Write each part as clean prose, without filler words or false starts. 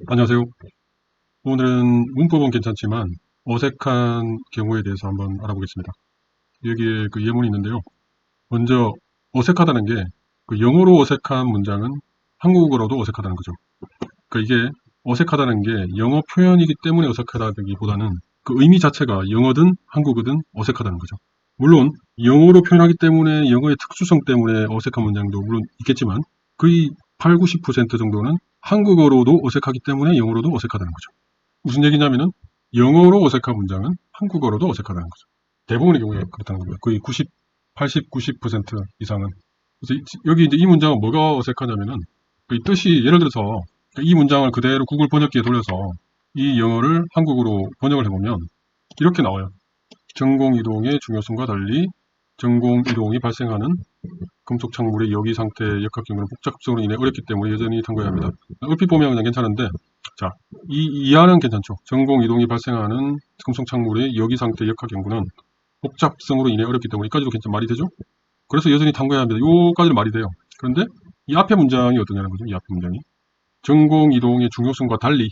안녕하세요. 오늘은 문법은 괜찮지만 어색한 경우에 대해서 한번 알아보겠습니다. 여기에 그 예문이 있는데요. 먼저 어색하다는 게 그 영어로 어색한 문장은 한국어로도 어색하다는 거죠. 그러니까 이게 어색하다는 게 영어 표현이기 때문에 어색하다기보다는 그 의미 자체가 영어든 한국어든 어색하다는 거죠. 물론 영어로 표현하기 때문에 영어의 특수성 때문에 어색한 문장도 물론 있겠지만 거의 8, 90% 정도는 한국어로도 어색하기 때문에 영어로도 어색하다는 거죠. 무슨 얘기냐면은 영어로 어색한 문장은 한국어로도 어색하다는 거죠. 대부분의 경우에 그렇다는 겁니다. 거의 90, 80, 90% 이상은. 그래서 여기 이제 이 문장은 뭐가 어색하냐면은 그 뜻이 예를 들어서 이 문장을 그대로 구글 번역기에 돌려서 이 영어를 한국어로 번역을 해보면 이렇게 나와요. 전공이동의 중요성과 달리 전공이동이 발생하는 금속 창물의 여기 상태의 역학 경우는 복잡성으로 인해 어렵기 때문에 여전히 탐구해야 합니다. 얼핏 보면 그냥 괜찮은데, 자, 이하는 괜찮죠. 전공 이동이 발생하는 금속 창물의 여기 상태 역학 연구는 복잡성으로 인해 어렵기 때문에 이까지도 괜찮 말이 되죠. 그래서 여전히 탐구해야 합니다. 요까지는 말이 돼요. 그런데 이 앞에 문장이 어떠냐는 거죠. 이 앞에 문장이 전공 이동의 중요성과 달리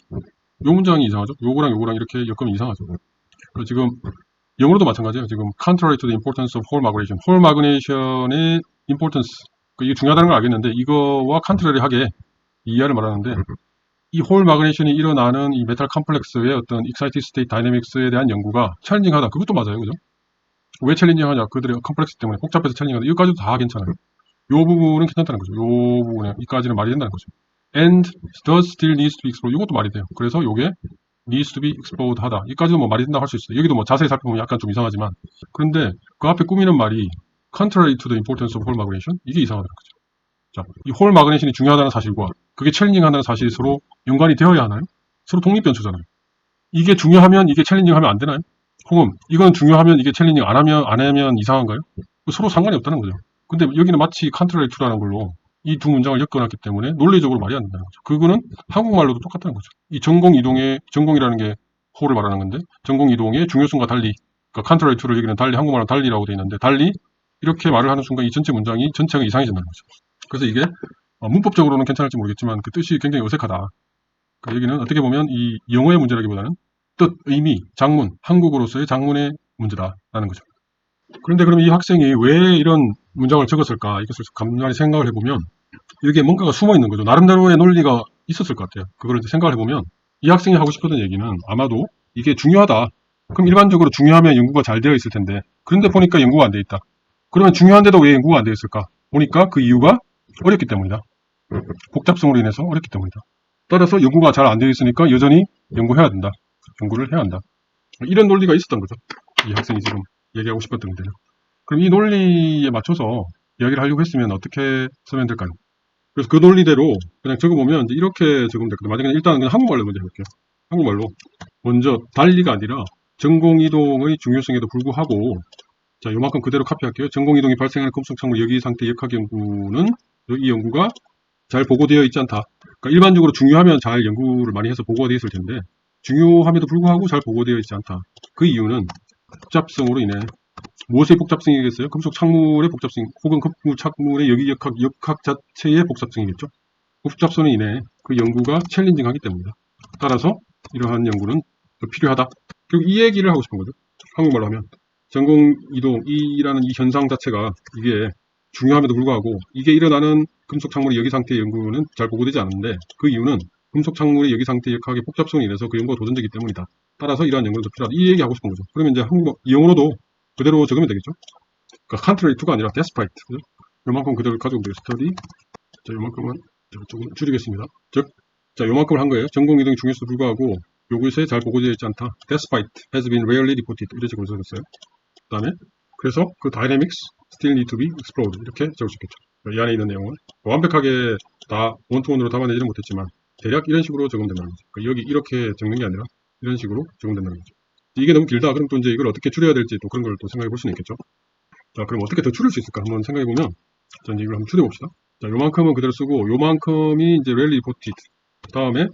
요 문장이 이상하죠. 요거랑 요거랑 이렇게 엮으면 이상하죠. 지금 영어로도 마찬가지예요. 지금 contrary to the importance of whole migration. whole migration의 importance 이게 중요하다는 걸 알겠는데 이거와 contrary하게 이하를 말하는데 이 whole migration이 일어나는 이 메탈 컴플렉스의 어떤 excited state dynamics에 대한 연구가 챌린징하다. 그것도 맞아요. 그죠? 왜 챌린징하냐? 그들의 컴플렉스 때문에 복잡해서 챌린징하다. 이거까지도 다 괜찮아요. 요 부분은 괜찮다는 거죠. 요 부분에 이까지는 말이 된다는 거죠. and does still needs to be explored. 이것도 말이 돼요. 그래서 요게 needs to be explored 하다. 이까지도 뭐 말이 된다고 할 수 있어요. 여기도 뭐 자세히 살펴보면 약간 좀 이상하지만 그런데 그 앞에 꾸미는 말이 contrary to the importance of whole migration 이게 이상하다는 거죠. 자, 이 whole migration이 중요하다는 사실과 그게 챌린징한다는 사실이 서로 연관이 되어야 하나요? 서로 독립변수잖아요. 이게 중요하면 이게 챌린징하면 안 되나요? 혹은 이건 중요하면 이게 챌린징 안 하면 이상한가요? 서로 상관이 없다는 거죠. 근데 여기는 마치 contrary to라는 걸로 이 두 문장을 엮어놨기 때문에 논리적으로 말이 안 된다는 거죠. 그거는 한국말로도 똑같다는 거죠. 이 전공 이동의 전공이라는 게 whole를 말하는 건데 전공 이동의 중요성과 달리 그러니까 contrary to를 여기는 달리 한국말로 달리라고 되어 있는데 달리 이렇게 말을 하는 순간 이 전체 문장이 전체가 이상해진다는 거죠. 그래서 이게 문법적으로는 괜찮을지 모르겠지만 그 뜻이 굉장히 어색하다. 그러니까 여기는 어떻게 보면 이 영어의 문제라기보다는 뜻, 의미, 장문, 한국어로서의 장문의 문제다라는 거죠. 그런데 그럼 이 학생이 왜 이런 문장을 적었을까? 이것을 간단히 생각을 해보면 여기에 뭔가가 숨어 있는 거죠. 나름대로의 논리가 있었을 것 같아요. 그걸 이제 생각을 해보면 이 학생이 하고 싶었던 얘기는 아마도 이게 중요하다. 그럼 일반적으로 중요하면 연구가 잘 되어 있을 텐데 그런데 보니까 연구가 안 되어 있다. 그러면 중요한데도 왜 연구가 안 되어 있을까? 보니까 그 이유가 어렵기 때문이다. 복잡성으로 인해서 어렵기 때문이다. 따라서 연구가 잘 안 되어 있으니까 여전히 연구해야 된다. 연구를 해야 한다. 이런 논리가 있었던 거죠. 이 학생이 지금 얘기하고 싶었던 건데요. 그럼 이 논리에 맞춰서 이야기를 하려고 했으면 어떻게 쓰면 될까요? 그래서 그 논리대로 그냥 적어보면 이제 이렇게 적으면 될거든요. 만약에 일단은 그냥 한국말로 먼저 해볼게요. 한국말로. 먼저 달리가 아니라 전공이동의 중요성에도 불구하고 자, 요만큼 그대로 카피할게요. 전공이동이 발생하는 금속창물 여기 상태 역학 연구는 이 연구가 잘 보고되어 있지 않다. 그러니까 일반적으로 중요하면 잘 연구를 많이 해서 보고가 되어 있을 텐데 중요함에도 불구하고 잘 보고되어 있지 않다. 그 이유는 복잡성으로 인해 무엇의 복잡성이겠어요? 금속 창물의 복잡성 혹은 금속 창물의 여기 역학 자체의 복잡성이겠죠. 복잡성으로 인해 그 연구가 챌린징하기 때문이다. 따라서 이러한 연구는 필요하다. 결국 이 얘기를 하고 싶은 거죠. 한국말로 하면 전공 이동 이라는 이 현상 자체가 이게 중요함에도 불구하고 이게 일어나는 금속 창물의 여기 상태의 연구는 잘 보고되지 않는데 그 이유는 금속 창물의 여기 상태 역학의 복잡성이 인해서 그 연구가 도전되기 때문이다. 따라서 이러한 연구는 더 필요하다. 이 얘기 하고 싶은 거죠. 그러면 이제 한국어 영어로도 그대로 적으면 되겠죠. 그러니까 contrary to가 아니라 despite. 그죠? 요만큼 그대로 가져오면 돼요. study. 자, 요만큼은 조금 줄이겠습니다. 즉, 자, 요만큼을 한 거예요. 전공 이동이 중요성에도 불구하고 요것에 잘 보고되어 있지 않다. despite has been rarely reported. 이런 식으로 적었어요. 그 다음에 그래서 그 dynamics still need to be explored. 이렇게 적을 수 있겠죠. 이 안에 있는 내용을 완벽하게 다 원투원으로 담아내지는 못했지만 대략 이런 식으로 적으면 된다는 거죠. 그러니까 여기 이렇게 적는 게 아니라 이런 식으로 적으면 된다는 거죠. 이게 너무 길다. 그럼 또 이제 이걸 어떻게 줄여야 될지 또 그런 걸 또 생각해 볼 수는 있겠죠. 자, 그럼 어떻게 더 줄일 수 있을까? 한번 생각해 보면, 자, 이제 이걸 한번 줄여봅시다. 자, 요만큼은 그대로 쓰고, 요만큼이 이제 rarely reported. 다음에,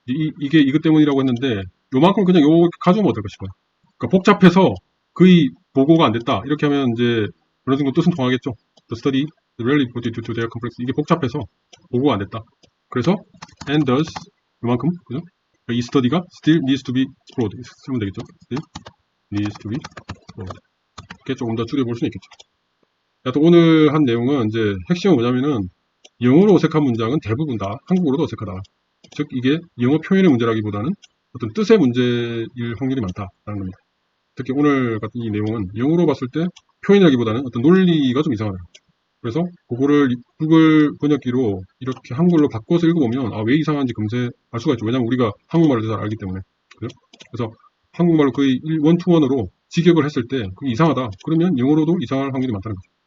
이게 이것 때문이라고 했는데, 요만큼 그냥 요 가져오면 어떨까 싶어요. 그러니까 복잡해서 거의 보고가 안 됐다. 이렇게 하면 이제 어느 정도 뜻은 통하겠죠. The study rarely reported due to their complex. 이게 복잡해서 보고가 안 됐다. 그래서, and thus 이만큼, 그죠? 그러니까 이 study가 still needs to be explored. 쓰면 되겠죠? still needs to be explored. 이렇게 조금 더 줄여볼 수는 있겠죠. 또 오늘 한 내용은 이제 핵심은 뭐냐면은 영어로 어색한 문장은 대부분 다 한국어로도 어색하다. 즉 이게 영어 표현의 문제라기보다는 어떤 뜻의 문제일 확률이 많다라는 겁니다. 특히 오늘 같은 이 내용은 영어로 봤을 때 표현이라기보다는 어떤 논리가 좀 이상하다. 그래서 그거를 구글 번역기로 이렇게 한글로 바꿔서 읽어보면 왜 이상한지 금세 알 수가 있죠. 왜냐면 우리가 한국말을 잘 알기 때문에. 그죠? 그래서 한국말로 거의 원투원으로 직역을 했을 때 그게 이상하다. 그러면 영어로도 이상할 확률이 많다는 거죠.